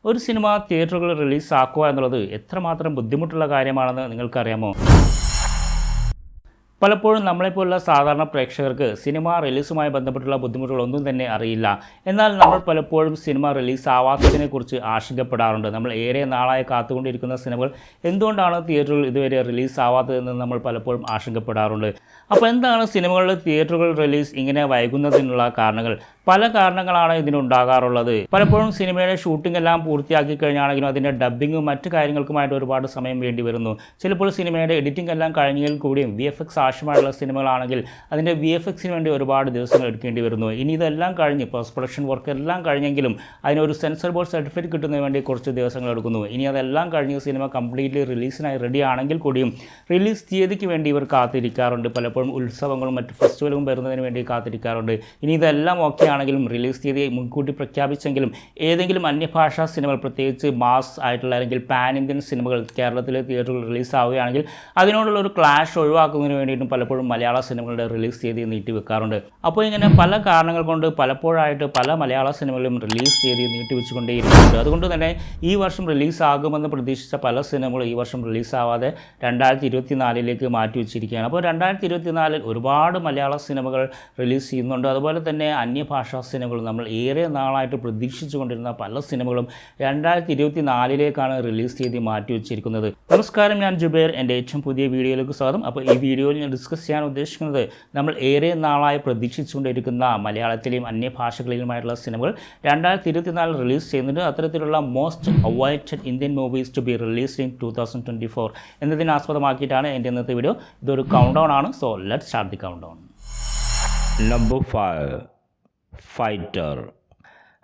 ഒരു സിനിമ തിയേറ്ററുകളിൽ റിലീസാക്കുക എന്നുള്ളത് എത്രമാത്രം ബുദ്ധിമുട്ടുള്ള കാര്യമാണെന്ന് നിങ്ങൾക്കറിയാമോ? പലപ്പോഴും നമ്മളെപ്പോലുള്ള സാധാരണ പ്രേക്ഷകർക്ക് സിനിമ റിലീസുമായി ബന്ധപ്പെട്ടുള്ള ബുദ്ധിമുട്ടുകളൊന്നും തന്നെ അറിയില്ല. എന്നാൽ നമ്മൾ പലപ്പോഴും സിനിമ റിലീസാവാത്തതിനെക്കുറിച്ച് ആശങ്കപ്പെടാറുണ്ട്. നമ്മൾ ഏറെ നാളായി കാത്തുകൊണ്ടിരിക്കുന്ന സിനിമകൾ എന്തുകൊണ്ടാണ് തിയേറ്ററുകൾ ഇതുവരെ റിലീസാവാത്തതെന്ന് നമ്മൾ പലപ്പോഴും ആശങ്കപ്പെടാറുണ്ട്. അപ്പോൾ എന്താണ് സിനിമകളുടെ തിയേറ്ററുകൾ റിലീസ് ഇങ്ങനെ വൈകുന്നതിനുള്ള കാരണങ്ങൾ? പല കാരണങ്ങളാണ് ഇതിനുണ്ടാകാറുള്ളത്. പലപ്പോഴും സിനിമയുടെ ഷൂട്ടിംഗ് എല്ലാം പൂർത്തിയാക്കി കഴിഞ്ഞാണെങ്കിലും അതിൻ്റെ ഡബ്ബിങ്ങും മറ്റു കാര്യങ്ങൾക്കുമായിട്ട് ഒരുപാട് സമയം വേണ്ടി വരുന്നു. ചിലപ്പോൾ സിനിമയുടെ എഡിറ്റിംഗ് എല്ലാം കഴിഞ്ഞെങ്കിൽ കൂടിയും VFX ആവശ്യമായുള്ള സിനിമകളാണെങ്കിൽ അതിൻ്റെ VFXന് വേണ്ടി ഒരുപാട് ദിവസങ്ങൾ എടുക്കേണ്ടി വരുന്നു. ഇനി ഇതെല്ലാം കഴിഞ്ഞ് പോസ്റ്റ് പ്രൊഡക്ഷൻ വർക്ക് എല്ലാം കഴിഞ്ഞെങ്കിലും അതിനൊരു സെൻസർ ബോർഡ് സർട്ടിഫിക്കറ്റ് കിട്ടുന്നതിന് വേണ്ടി കുറച്ച് ദിവസങ്ങൾ എടുക്കുന്നു. ഇനി അതെല്ലാം കഴിഞ്ഞ് സിനിമ കംപ്ലീറ്റ്ലി റിലീസിനായി റെഡി ആണെങ്കിൽ കൂടിയും റിലീസ് തീയതിക്ക് വേണ്ടി ഇവർ കാത്തിരിക്കാറുണ്ട്. പലപ്പോഴും ഉത്സവങ്ങളും മറ്റ് ഫെസ്റ്റിവലും വരുന്നതിന് വേണ്ടി കാത്തിരിക്കാറുണ്ട്. ഇനി ഇതെല്ലാം ഓക്കെ ആണെങ്കിലും റിലീസ് തീയതി മുൻകൂട്ടി പ്രഖ്യാപിച്ചെങ്കിലും ഏതെങ്കിലും അന്യഭാഷാ സിനിമകൾ, പ്രത്യേകിച്ച് മാസ് ആയിട്ടുള്ള അല്ലെങ്കിൽ പാൻ ഇന്ത്യൻ സിനിമകൾ കേരളത്തിലെ തിയേറ്ററുകൾ റിലീസാവുകയാണെങ്കിൽ അതിനോടുള്ള ഒരു ക്ലാഷ് ഒഴിവാക്കുന്നതിന് വേണ്ടിയിട്ടും പലപ്പോഴും മലയാള സിനിമകളുടെ റിലീസ് തീയതി നീട്ടിവെക്കാറുണ്ട്. അപ്പോൾ ഇങ്ങനെ പല കാരണങ്ങൾ കൊണ്ട് പലപ്പോഴായിട്ട് പല മലയാള സിനിമകളും റിലീസ് തീയതി നീട്ടിവെച്ചുകൊണ്ടേയിരിക്കുന്നുണ്ട്. അതുകൊണ്ട് തന്നെ ഈ വർഷം റിലീസാകുമെന്ന് പ്രതീക്ഷിച്ച പല സിനിമകളും ഈ വർഷം റിലീസാവാതെ 2024 മാറ്റിവെച്ചിരിക്കുകയാണ്. അപ്പോൾ 2024 ഒരുപാട് മലയാള സിനിമകൾ റിലീസ് ചെയ്യുന്നുണ്ട്. അതുപോലെ തന്നെ അന്യഭാഷാ സിനിമകൾ, നമ്മൾ ഏറെ നാളായിട്ട് പ്രതീക്ഷിച്ചു കൊണ്ടിരുന്ന പല സിനിമകളും 2024 റിലീസ് തീയതി മാറ്റിവെച്ചിരിക്കുന്നത്. നമസ്കാരം, ഞാൻ ജുബൈർ. എൻ്റെ ഏറ്റവും പുതിയ വീഡിയോയിലേക്ക് സ്വാഗതം. അപ്പോൾ ഈ വീഡിയോയിൽ ഞാൻ ഡിസ്കസ് ചെയ്യാൻ ഉദ്ദേശിക്കുന്നത് നമ്മൾ ഏറെ നാളായി പ്രതീക്ഷിച്ചുകൊണ്ടിരിക്കുന്ന മലയാളത്തിലെയും അന്യഭാഷകളിലുമായിട്ടുള്ള സിനിമകൾ 2024 റിലീസ് ചെയ്യുന്നുണ്ട്. അത്തരത്തിലുള്ള most awaited Indian movies to be released in 2024 എന്നതിനെ ആസ്പദമാക്കിയിട്ടാണ് എൻ്റെ ഇന്നത്തെ വീഡിയോ. ഇതൊരു കൗണ്ട് ഡൗൺ ആണ്. So let's start the countdown. Number 5, fighter.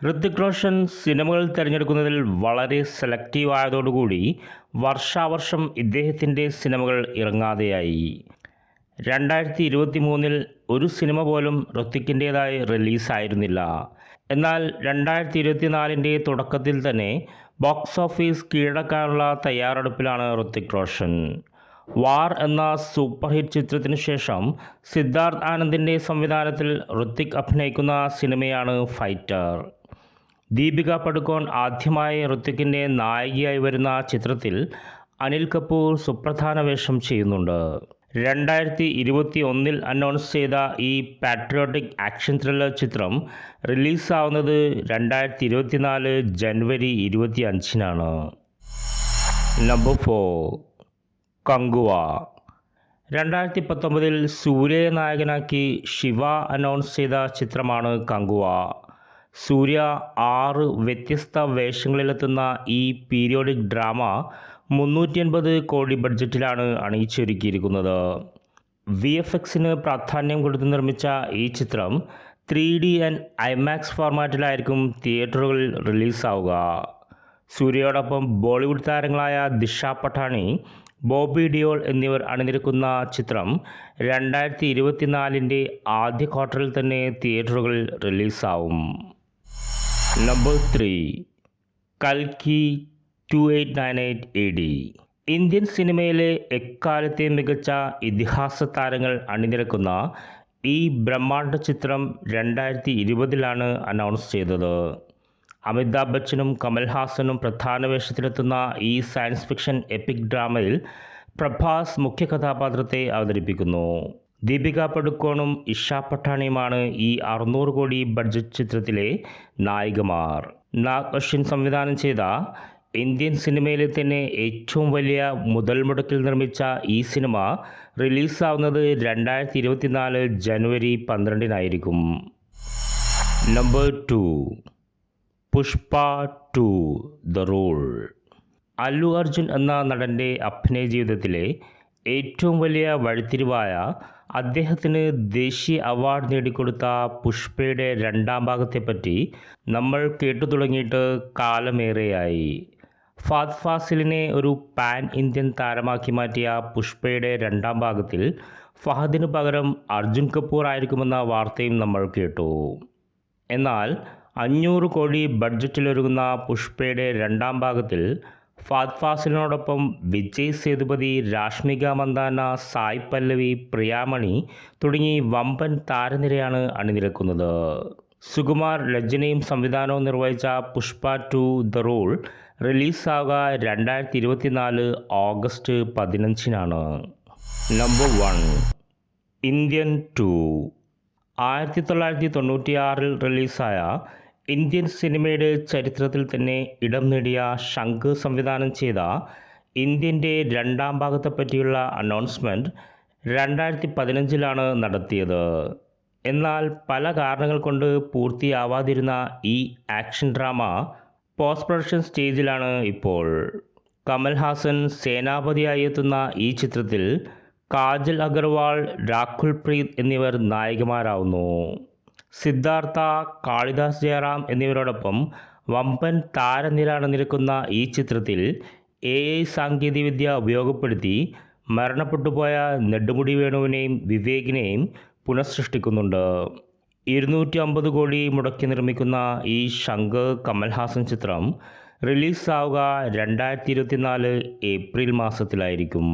Hrithik Roshan സിനിമകൾ തിരഞ്ഞെടുക്കുന്നതിൽ വളരെ സെലക്റ്റീവ് ആയതോടുകൂടി വർഷാവർഷം ഇദ്ദേഹത്തിൻ്റെ സിനിമകൾ ഇറങ്ങാതെയായി. 2023 ഒരു സിനിമ പോലും ഋത്തിക്കിൻ്റേതായി റിലീസായിരുന്നില്ല. എന്നാൽ 2024 തുടക്കത്തിൽ തന്നെ ബോക്സ് ഓഫീസ് കീഴടക്കാനുള്ള തയ്യാറെടുപ്പിലാണ് ഋത്തിക് റോഷൻ. വാർ എന്ന സൂപ്പർ ഹിറ്റ് ചിത്രത്തിനു ശേഷം സിദ്ധാർത്ഥ് ആനന്ദിൻ്റെ സംവിധാനത്തിൽ ഋത്തിക് അഭിനയിക്കുന്ന സിനിമയാണ് ഫൈറ്റർ. ദീപിക പടുക്കോൺ ആദ്യമായി ഋത്തിക്കിൻ്റെ നായികയായി വരുന്ന ചിത്രത്തിൽ അനിൽ കപൂർ സുപ്രധാന വേഷം ചെയ്യുന്നുണ്ട്. 2021 അനൗൺസ് ചെയ്ത ഈ പാട്രിയോട്ടിക് ആക്ഷൻ ത്രില്ലർ ചിത്രം റിലീസാവുന്നത് 2024 ജനുവരി 25 നമ്പർ 4, കങ്കുവ. 2019 സൂര്യയെ നായകനാക്കി ശിവ അനൗൺസ് ചെയ്ത ചിത്രമാണ് കങ്കുവ. സൂര്യ 6 വ്യത്യസ്ത വേഷങ്ങളിലെത്തുന്ന ഈ പീരിയോഡിക് ഡ്രാമ 380 കോടി ബഡ്ജറ്റിലാണ് അണിയിച്ചൊരുക്കിയിരിക്കുന്നത്. VFXന് പ്രാധാന്യം കൊടുത്ത് നിർമ്മിച്ച ഈ ചിത്രം 3D ആൻഡ് IMAX ഫോർമാറ്റിലായിരിക്കും തിയേറ്ററുകളിൽ റിലീസാവുക. സൂര്യയോടൊപ്പം ബോളിവുഡ് താരങ്ങളായ ദിഷ പട്ടാണി, ബോബി ഡിയോൾ എന്നിവർ അണിനിരക്കുന്ന ചിത്രം 2024 ആദ്യ ക്വാർട്ടറിൽ തന്നെ തിയേറ്ററുകളിൽ റിലീസാവും. നമ്പർ 3, കൽക്കി 2898 AD. ഇന്ത്യൻ സിനിമയിലെ എക്കാലത്തെ മികച്ച ഇതിഹാസ താരങ്ങൾ അണിനിരക്കുന്ന ഈ ബ്രഹ്മാണ്ഡ ചിത്രം 2020 അനൗൺസ് ചെയ്തത്. അമിതാഭ് ബച്ചനും കമൽഹാസനും പ്രധാന വേഷത്തിലെത്തുന്ന ഈ സയൻസ് ഫിക്ഷൻ എപ്പിക് ഡ്രാമയിൽ പ്രഭാസ് മുഖ്യ കഥാപാത്രത്തെ അവതരിപ്പിക്കുന്നു. ദീപിക പടുക്കോണും ഇഷ പട്ടാണിയുമാണ് ഈ 600 കോടി ബഡ്ജറ്റ് ചിത്രത്തിലെ നായികമാർ. നാഗ് അശ്വിൻ സംവിധാനം ചെയ്ത ഇന്ത്യൻ സിനിമയിലെ തന്നെ ഏറ്റവും വലിയ മുതൽ മുടക്കിൽ നിർമ്മിച്ച ഈ സിനിമ റിലീസാവുന്നത് 2024 ജനുവരി 12 number 2, Pushpa 2 the rule. Allu Arjun എന്ന നടൻ്റെ അഭിനയ ജീവിതത്തിലെ ഏറ്റവും വലിയ വഴിത്തിരിവായ അദ്ദേഹത്തിന് ദേശീയ അവാർഡ് നേടിക്കൊടുത്ത പുഷ്പയുടെ 2ാം ഭാഗത്തെപ്പറ്റി നമ്മൾ കേട്ടു തുടങ്ങിയിട്ട് കാലമേറെയായി. ഫഹദ് ഫാസിലിനെ ഒരു പാൻ ഇന്ത്യൻ താരമാക്കി മാറ്റിയ പുഷ്പയുടെ 2ാം ഭാഗത്തിൽ ഫഹദിന് പകരം അർജുൻ കപൂർ ആയിരിക്കുമെന്ന വാർത്തയും നമ്മൾ കേട്ടു. എന്നാൽ 500 കോടി ബഡ്ജറ്റിലൊരുങ്ങുന്ന പുഷ്പയുടെ 2ാം ഭാഗത്തിൽ ഫഹദ് ഫാസിലിനോടൊപ്പം വിജയ് സേതുപതി, രാഷ്മിക മന്ദാന, സായ് പല്ലവി, പ്രിയാമണി തുടങ്ങി വമ്പൻ താരനിരയാണ് അണിനിരക്കുന്നത്. സുകുമാർ രചനയും സംവിധാനവും നിർവഹിച്ച പുഷ്പ 2 ദ റൂൾ റിലീസാവുക 2024 ഓഗസ്റ്റ് 15-നാണ്. Number 1 Indian 2. 1996 റിലീസായ ഇന്ത്യൻ സിനിമയുടെ ചരിത്രത്തിൽ തന്നെ ഇടം നേടിയ ശങ്കർ സംവിധാനം ചെയ്ത ഇന്ത്യൻ്റെ രണ്ടാം ഭാഗത്തെപ്പറ്റിയുള്ള അനൗൺസ്മെൻറ്റ് 2015-ലാണ് നടത്തിയത്. എന്നാൽ പല കാരണങ്ങൾ കൊണ്ട് പൂർത്തിയാവാതിരുന്ന ഈ ആക്ഷൻ ഡ്രാമ പോസ്റ്റ് പ്രൊഡക്ഷൻ സ്റ്റേജിലാണ് ഇപ്പോൾ. കമൽഹാസൻ സേനാപതിയായി എത്തുന്ന ഈ ചിത്രത്തിൽ കാജൽ അഗർവാൾ, രാഖുൽ പ്രീത് എന്നിവർ നായികമാരാവുന്നു. സിദ്ധാർത്ഥ, കാളിദാസ് ജയറാം എന്നിവരോടൊപ്പം വമ്പൻ താരനിര അണിനിരക്കുന്ന ഈ ചിത്രത്തിൽ AI സാങ്കേതികവിദ്യ ഉപയോഗപ്പെടുത്തി മരണപ്പെട്ടുപോയ നെടുമുടി വേണുവിനെയും വിവേകിനെയും പുനഃസൃഷ്ടിക്കുന്നുണ്ട്. 250 കോടി മുടക്കി നിർമ്മിക്കുന്ന ഈ ശങ്കർ കമൽഹാസൻ ചിത്രം റിലീസാവുക 2024 ഏപ്രിൽ മാസത്തിലായിരിക്കും.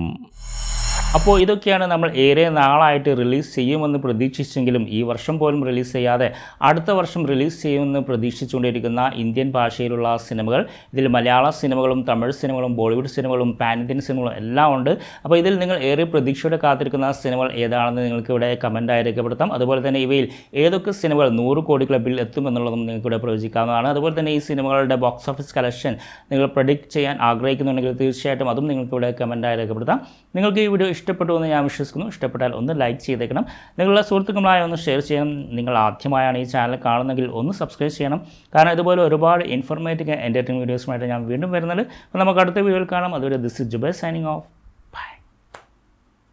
അപ്പോൾ ഇതൊക്കെയാണ് നമ്മൾ ഏറെ നാളായിട്ട് റിലീസ് ചെയ്യുമെന്ന് പ്രതീക്ഷിച്ചെങ്കിലും ഈ വർഷം പോലും റിലീസ് ചെയ്യാതെ അടുത്ത വർഷം റിലീസ് ചെയ്യുമെന്ന് പ്രതീക്ഷിച്ചുകൊണ്ടിരിക്കുന്ന ഇന്ത്യൻ ഭാഷയിലുള്ള സിനിമകൾ. ഇതിൽ മലയാള സിനിമകളും തമിഴ് സിനിമകളും ബോളിവുഡ് സിനിമകളും പാൻ ഇന്ത്യൻ സിനിമകളും എല്ലാം ഉണ്ട്. അപ്പോൾ ഇതിൽ നിങ്ങൾ ഏറെ പ്രതീക്ഷയോടെ കാത്തിരിക്കുന്ന സിനിമകൾ ഏതാണെന്ന് നിങ്ങൾക്ക് ഇവിടെ കമൻറ്റായി രേഖപ്പെടുത്താം. അതുപോലെ തന്നെ ഇവയിൽ ഏതൊക്കെ സിനിമകൾ 100 കോടി ക്ലബിൽ എത്തുമെന്നുള്ളതും നിങ്ങൾക്കിവിടെ പ്രവചിക്കാവുന്നതാണ്. അതുപോലെ തന്നെ ഈ സിനിമകളുടെ ബോക്സ് ഓഫീസ് കളക്ഷൻ നിങ്ങൾ പ്രഡിക്റ്റ് ചെയ്യാൻ ആഗ്രഹിക്കുന്നുണ്ടെങ്കിൽ തീർച്ചയായിട്ടും അതും നിങ്ങൾക്കിവിടെ കമൻറ്റായി രേഖപ്പെടുത്താം. നിങ്ങൾക്ക് ഈ വീഡിയോ ഇഷ്ടപ്പെട്ടു എന്ന് ഞാൻ വിശ്വസിക്കുന്നു. ഇഷ്ടപ്പെട്ടാൽ ഒന്ന് ലൈക്ക് ചെയ്തേക്കണം. നിങ്ങളുടെ സുഹൃത്തുക്കളുമായി ഒന്ന് ഷെയർ ചെയ്യണം. നിങ്ങൾ ആദ്യമായാണ് ഈ ചാനൽ കാണുന്നതെങ്കിൽ ഒന്ന് സബ്സ്ക്രൈബ് ചെയ്യണം. കാരണം ഇതുപോലെ ഒരുപാട് ഇൻഫോർമേറ്റീവ് എൻ്റർടൈൻമെൻറ്റ് വീഡിയോസുമായിട്ട് ഞാൻ വീണ്ടും വരുന്നത്. അപ്പോൾ നമുക്ക് അടുത്ത വീഡിയോയിൽ കാണാം. അതുവരെ this is Jubair signing of.